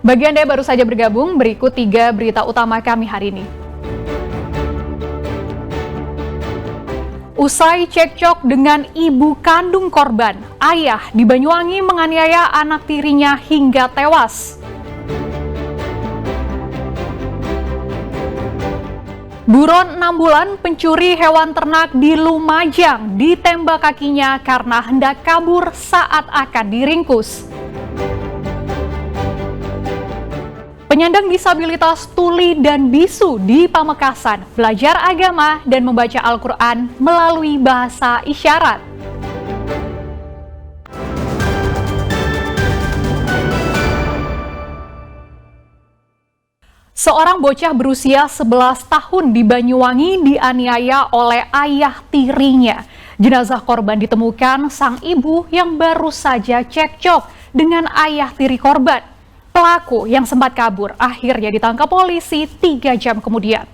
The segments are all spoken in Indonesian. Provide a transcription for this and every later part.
Bagi Anda yang baru saja bergabung, berikut 3 berita utama kami hari ini. Usai cekcok dengan ibu kandung korban, ayah di Banyuwangi menganiaya anak tirinya hingga tewas. Buron 6 bulan pencuri hewan ternak di Lumajang ditembak kakinya karena hendak kabur saat akan diringkus. Penyandang disabilitas tuli dan bisu di Pamekasan belajar agama dan membaca Al-Quran melalui bahasa isyarat. Seorang bocah berusia 11 tahun di Banyuwangi dianiaya oleh ayah tirinya. Jenazah korban ditemukan sang ibu yang baru saja cekcok dengan ayah tiri korban. Pelaku yang sempat kabur akhirnya ditangkap polisi 3 jam kemudian.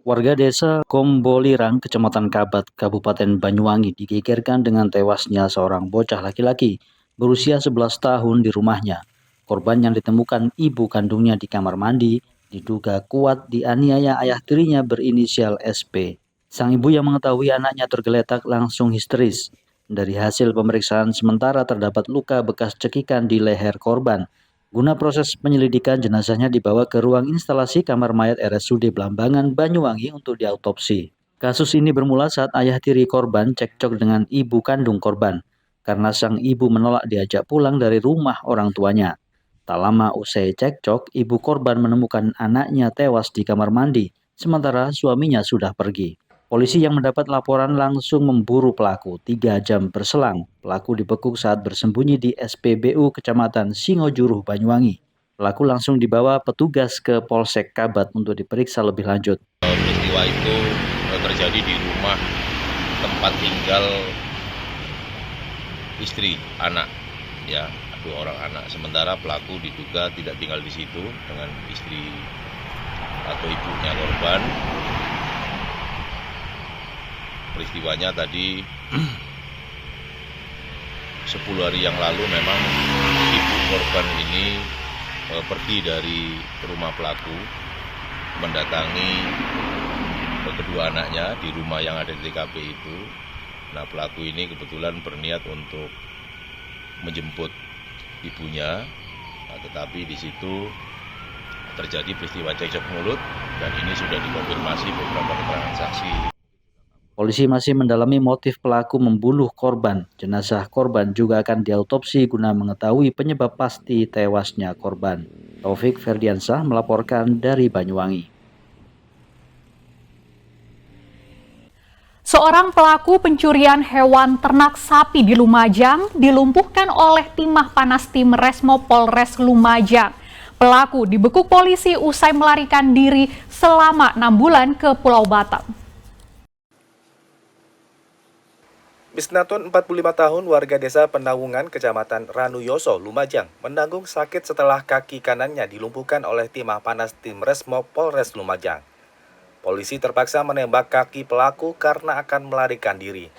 Warga desa Kombolirang, Kecamatan Kabat, Kabupaten Banyuwangi digegerkan dengan tewasnya seorang bocah laki-laki berusia 11 tahun di rumahnya. Korban yang ditemukan ibu kandungnya di kamar mandi diduga kuat dianiaya ayah tirinya berinisial SP. Sang ibu yang mengetahui anaknya tergeletak langsung histeris. Dari hasil pemeriksaan sementara terdapat luka bekas cekikan di leher korban. Guna proses penyelidikan, jenazahnya dibawa ke ruang instalasi kamar mayat RSUD Blambangan, Banyuwangi untuk diautopsi. Kasus ini bermula saat ayah tiri korban cekcok dengan ibu kandung korban karena sang ibu menolak diajak pulang dari rumah orang tuanya. Tak lama usai cekcok, ibu korban menemukan anaknya tewas di kamar mandi, sementara suaminya sudah pergi. Polisi yang mendapat laporan langsung memburu pelaku. 3 jam berselang, pelaku dibekuk saat bersembunyi di SPBU Kecamatan Singojuruh, Banyuwangi. Pelaku langsung dibawa petugas ke Polsek Kabat untuk diperiksa lebih lanjut. Peristiwa itu terjadi di rumah tempat tinggal istri, anak, ya, 2 orang anak. Sementara pelaku diduga tidak tinggal di situ dengan istri atau ibunya korban. Peristiwanya tadi 10 hari yang lalu memang ibu korban ini pergi dari rumah pelaku, mendatangi kedua anaknya di rumah yang ada di TKP itu. Nah, pelaku ini kebetulan berniat untuk menjemput ibunya, tetapi di situ terjadi peristiwa cekcok mulut dan ini sudah dikonfirmasi beberapa keterangan saksi. Polisi masih mendalami motif pelaku membunuh korban. Jenazah korban juga akan diautopsi guna mengetahui penyebab pasti tewasnya korban. Taufik Ferdiansah melaporkan dari Banyuwangi. Seorang pelaku pencurian hewan ternak sapi di Lumajang dilumpuhkan oleh timah panas tim Resmo Polres Lumajang. Pelaku dibekuk polisi usai melarikan diri selama 6 bulan ke Pulau Batam. Misnatun, 45 tahun, warga desa Penawungan, Kecamatan Ranuyoso, Lumajang, menanggung sakit setelah kaki kanannya dilumpuhkan oleh timah panas tim Resmo Polres Lumajang. Polisi terpaksa menembak kaki pelaku karena akan melarikan diri.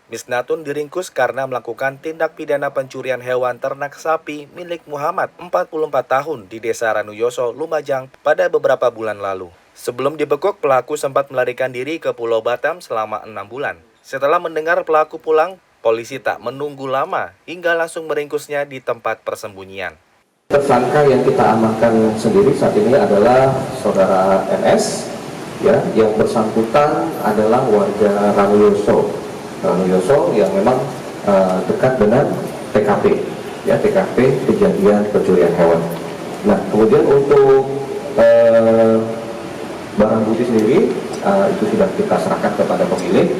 Misnatun diringkus karena melakukan tindak pidana pencurian hewan ternak sapi milik Muhammad, 44 tahun, di desa Ranuyoso, Lumajang pada beberapa bulan lalu. Sebelum dibekuk, pelaku sempat melarikan diri ke Pulau Batam selama 6 bulan. Setelah mendengar pelaku pulang, polisi tak menunggu lama hingga langsung meringkusnya di tempat persembunyian. Tersangka yang kita amankan sendiri saat ini adalah saudara NS, ya, yang bersangkutan adalah warga Ranuyoso yang memang dekat dengan TKP, ya, TKP kejadian pencurian hewan. Nah, kemudian untuk barang bukti sendiri itu sudah kita serahkan kepada pemilik,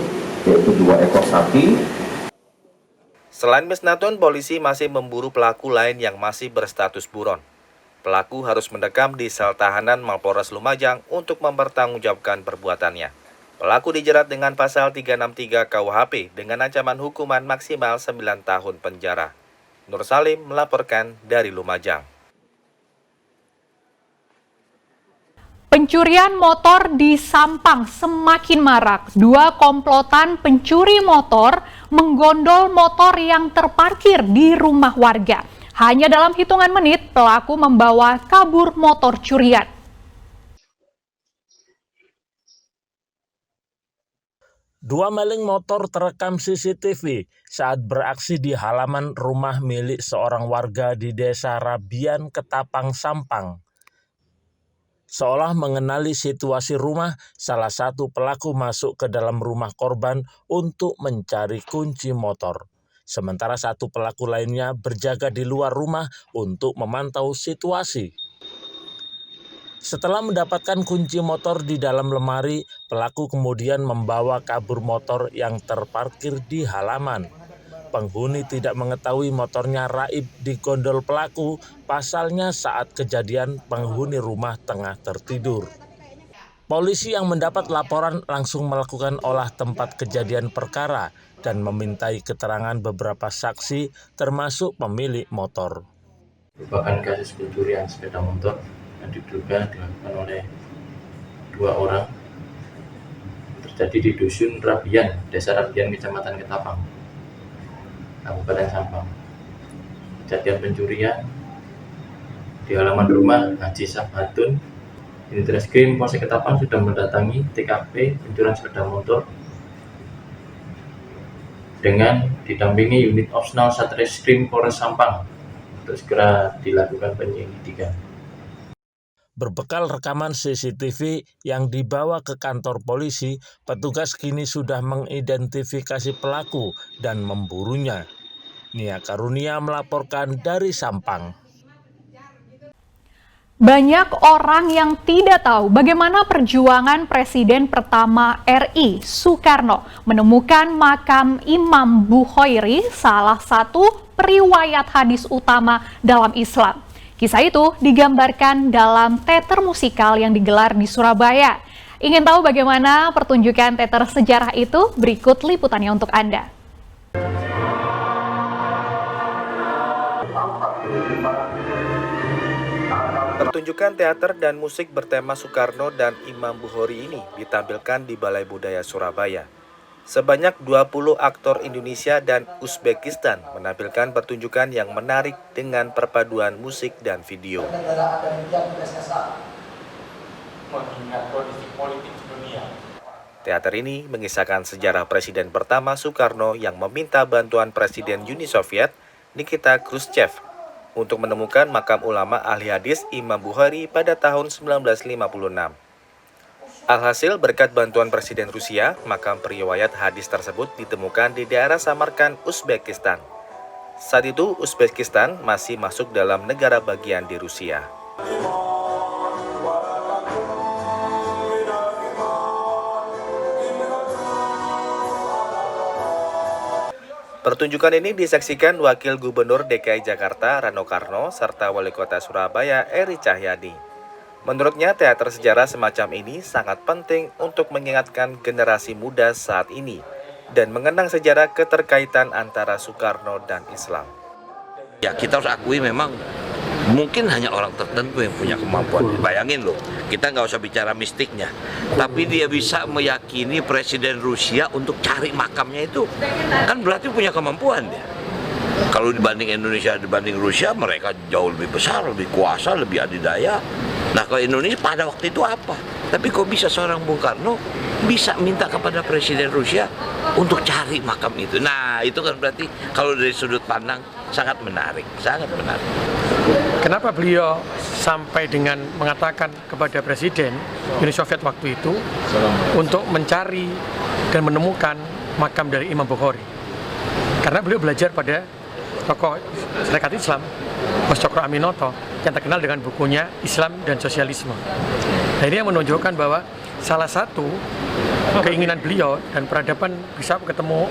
yaitu 2 ekor sapi. Selain Misnatun, polisi masih memburu pelaku lain yang masih berstatus buron. Pelaku harus mendekam di sel tahanan Mapolres Lumajang untuk mempertanggungjawabkan perbuatannya. Pelaku dijerat dengan pasal 363 KUHP dengan ancaman hukuman maksimal 9 tahun penjara. Nur Salim melaporkan dari Lumajang. Pencurian motor di Sampang semakin marak. 2 komplotan pencuri motor menggondol motor yang terparkir di rumah warga. Hanya dalam hitungan menit, pelaku membawa kabur motor curian. Dua maling motor terekam CCTV saat beraksi di halaman rumah milik seorang warga di Desa Rabian, Ketapang, Sampang. Seolah mengenali situasi rumah, salah satu pelaku masuk ke dalam rumah korban untuk mencari kunci motor. Sementara satu pelaku lainnya berjaga di luar rumah untuk memantau situasi. Setelah mendapatkan kunci motor di dalam lemari, pelaku kemudian membawa kabur motor yang terparkir di halaman. Penghuni tidak mengetahui motornya raib di gondol pelaku, pasalnya saat kejadian penghuni rumah tengah tertidur. Polisi yang mendapat laporan langsung melakukan olah tempat kejadian perkara dan memintai keterangan beberapa saksi termasuk pemilik motor. Merupakan kasus pencurian sepeda motor yang diduga dilakukan oleh dua orang, terjadi di Dusun Rabian, Desa Rabian, Kecamatan Ketapang, Kabupaten Sampang. Kejadian pencurian di halaman rumah Haji Sabatun. Unit Reskrim Polsek Ketapang sudah mendatangi TKP pencurian sepeda motor dengan didampingi unit opsional Satreskrim Polres Sampang untuk segera dilakukan penyelidikan. Berbekal rekaman CCTV yang dibawa ke kantor polisi, petugas kini sudah mengidentifikasi pelaku dan memburunya. Nia Karunia melaporkan dari Sampang. Banyak orang yang tidak tahu bagaimana perjuangan Presiden pertama RI, Soekarno, menemukan makam Imam Bukhairi, salah satu periwayat hadis utama dalam Islam. Kisah itu digambarkan dalam teater musikal yang digelar di Surabaya. Ingin tahu bagaimana pertunjukan teater sejarah itu? Berikut liputannya untuk Anda. Pertunjukan teater dan musik bertema Soekarno dan Imam Bukhairi ini ditampilkan di Balai Budaya Surabaya. Sebanyak 20 aktor Indonesia dan Uzbekistan menampilkan pertunjukan yang menarik dengan perpaduan musik dan video. Teater ini mengisahkan sejarah Presiden pertama Soekarno yang meminta bantuan Presiden Uni Soviet Nikita Khrushchev untuk menemukan makam ulama ahli hadis Imam Bukhairi pada tahun 1956. Alhasil berkat bantuan Presiden Rusia, makam periwayat hadis tersebut ditemukan di daerah Samarkand, Uzbekistan. Saat itu Uzbekistan masih masuk dalam negara bagian di Rusia. Pertunjukan ini disaksikan Wakil Gubernur DKI Jakarta Rano Karno serta Wali Kota Surabaya Eri Cahyadi. Menurutnya teater sejarah semacam ini sangat penting untuk mengingatkan generasi muda saat ini dan mengenang sejarah keterkaitan antara Soekarno dan Islam. Ya, kita harus akui memang mungkin hanya orang tertentu yang punya kemampuan. Bayangin loh, kita nggak usah bicara mistiknya, tapi dia bisa meyakini Presiden Rusia untuk cari makamnya itu, kan berarti punya kemampuan dia. Kalau dibanding Indonesia, dibanding Rusia, mereka jauh lebih besar, lebih kuasa, lebih adidaya. Nah, kalau Indonesia pada waktu itu apa? Tapi kok bisa seorang Bung Karno bisa minta kepada Presiden Rusia untuk cari makam itu? Nah, itu kan berarti kalau dari sudut pandang sangat menarik, sangat menarik. Kenapa beliau sampai dengan mengatakan kepada Presiden Uni Soviet waktu itu untuk mencari dan menemukan makam dari Imam Bukhairi? Karena beliau belajar pada tokoh Serikat Islam, Mas Cokro Aminoto, yang terkenal dengan bukunya Islam dan Sosialisme. Nah, ini yang menunjukkan bahwa salah satu keinginan beliau dan peradaban bisa ketemu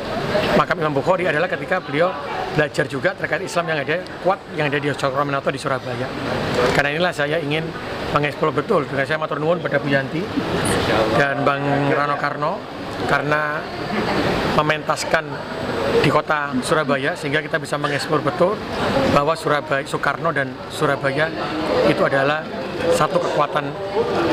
makam Imam Bukhairi adalah ketika beliau belajar juga terkait Islam yang ada kuat, yang ada di Cokro Aminoto di Surabaya. Karena inilah saya ingin mengeksplor betul dengan saya matur nuwun pada Bu Yanti dan Bang Rano Karno karena mementaskan di kota Surabaya sehingga kita bisa mengeksplor betul bahwa Surabaya, Soekarno dan Surabaya itu adalah satu kekuatan,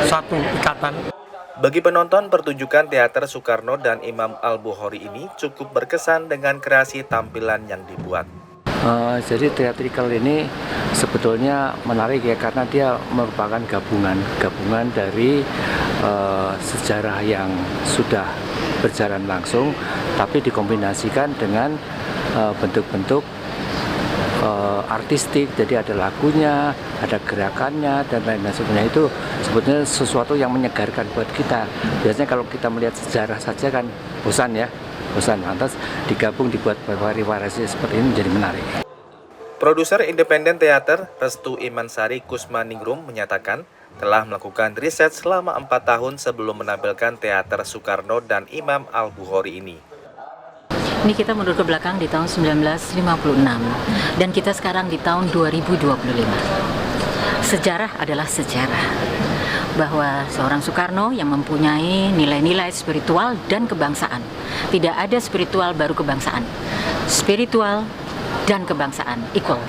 satu ikatan. Bagi penonton, pertunjukan teater Soekarno dan Imam Al-Bukhairi ini cukup berkesan dengan kreasi tampilan yang dibuat. Jadi teatrikal ini sebetulnya menarik ya, karena dia merupakan gabungan dari sejarah yang sudah berjalan langsung, tapi dikombinasikan dengan bentuk-bentuk artistik. Jadi ada lagunya, ada gerakannya, dan lain sebagainya. Itu sebetulnya sesuatu yang menyegarkan buat kita. Biasanya kalau kita melihat sejarah saja kan bosan ya, lantas digabung dibuat variasi seperti ini menjadi menarik. Produser independen teater Restu Imansari Kusmaningrum menyatakan telah melakukan riset selama 4 tahun sebelum menampilkan teater Soekarno dan Imam Al-Bukhari ini. Ini kita mundur ke belakang di tahun 1956 dan kita sekarang di tahun 2025. Sejarah adalah sejarah, bahwa seorang Soekarno yang mempunyai nilai-nilai spiritual dan kebangsaan. Tidak ada spiritual baru kebangsaan. Spiritual dan kebangsaan equal.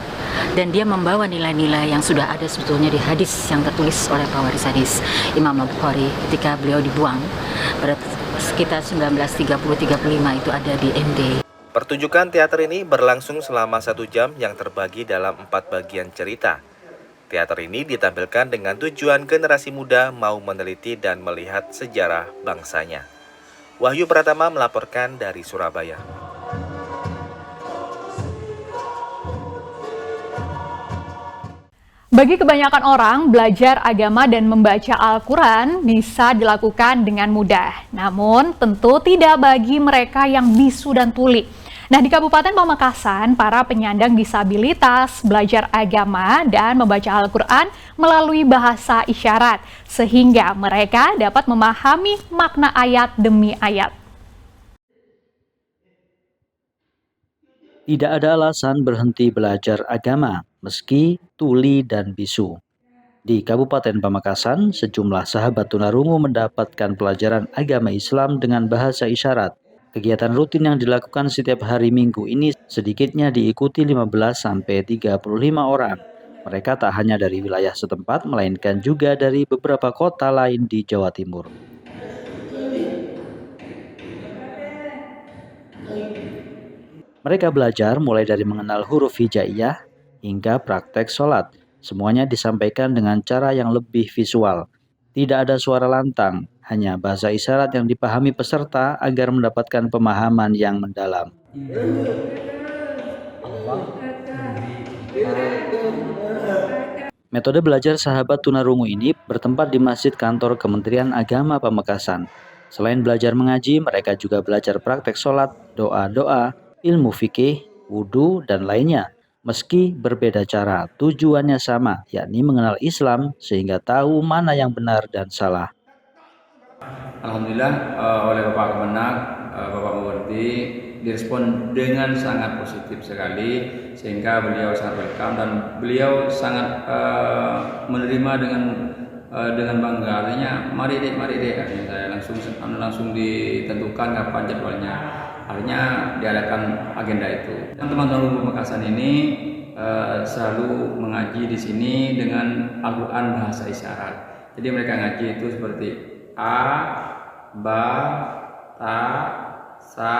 Dan dia membawa nilai-nilai yang sudah ada sebetulnya di hadis yang tertulis oleh pewaris hadis Imam Al-Bukhari ketika beliau dibuang pada sekitar 1930-35 itu ada di MD. Pertunjukan teater ini berlangsung selama 1 jam yang terbagi dalam 4 bagian cerita. Teater ini ditampilkan dengan tujuan generasi muda mau meneliti dan melihat sejarah bangsanya. Wahyu Pratama melaporkan dari Surabaya. Bagi kebanyakan orang, belajar agama dan membaca Al-Quran bisa dilakukan dengan mudah. Namun, tentu tidak bagi mereka yang bisu dan tuli. Nah, di Kabupaten Pamekasan, para penyandang disabilitas belajar agama dan membaca Al-Quran melalui bahasa isyarat, sehingga mereka dapat memahami makna ayat demi ayat. Tidak ada alasan berhenti belajar agama, meski tuli dan bisu. Di Kabupaten Pamekasan, sejumlah sahabat tunarungu mendapatkan pelajaran agama Islam dengan bahasa isyarat. Kegiatan rutin yang dilakukan setiap hari Minggu ini sedikitnya diikuti 15-35 orang. Mereka tak hanya dari wilayah setempat, melainkan juga dari beberapa kota lain di Jawa Timur. Mereka belajar mulai dari mengenal huruf hijaiyah hingga praktek sholat. Semuanya disampaikan dengan cara yang lebih visual. Tidak ada suara lantang, hanya bahasa isyarat yang dipahami peserta agar mendapatkan pemahaman yang mendalam. Metode belajar sahabat tunarungu ini bertempat di Masjid Kantor Kementerian Agama Pamekasan. Selain belajar mengaji, mereka juga belajar praktek sholat, doa-doa, ilmu fikih, wudhu, dan lainnya. Meski berbeda cara, tujuannya sama, yakni mengenal Islam sehingga tahu mana yang benar dan salah. Alhamdulillah oleh Bapak Kemenak, Bapak Muwardi direspon dengan sangat positif sekali, sehingga beliau sangat welcome dan beliau sangat menerima dengan bangga. Artinya mari deh, artinya saya langsung ditentukan kapan jadwalnya. Artinya diadakan agenda itu. Teman-teman Pamekasan ini selalu mengaji di sini dengan Al-Quran bahasa isyarat. Jadi mereka ngaji itu seperti A, Ba, Ta, Sa,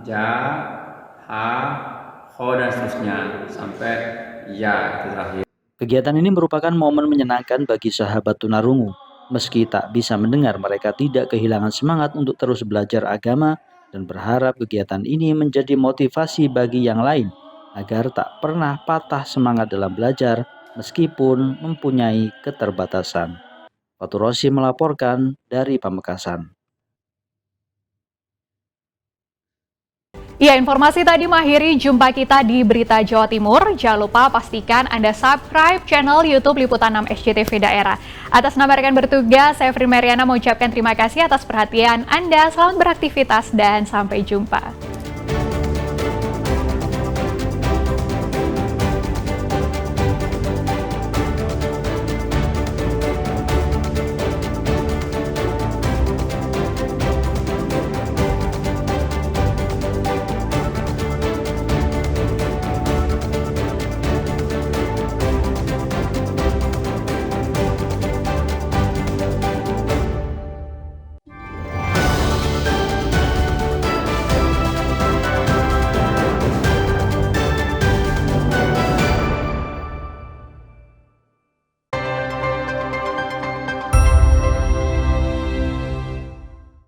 Ja, Ha, Ho, dan seterusnya sampai Ya itu terakhir. Kegiatan ini merupakan momen menyenangkan bagi sahabat tunarungu. Meski tak bisa mendengar, mereka tidak kehilangan semangat untuk terus belajar agama dan berharap kegiatan ini menjadi motivasi bagi yang lain agar tak pernah patah semangat dalam belajar meskipun mempunyai keterbatasan. Fatur Rosi melaporkan dari Pamekasan. Ya, informasi tadi mengakhiri jumpa kita di Berita Jawa Timur. Jangan lupa pastikan Anda subscribe channel YouTube Liputan 6 SCTV Daerah. Atas nama rekan bertugas, saya Fri Mariana mengucapkan terima kasih atas perhatian Anda. Selamat beraktivitas dan sampai jumpa.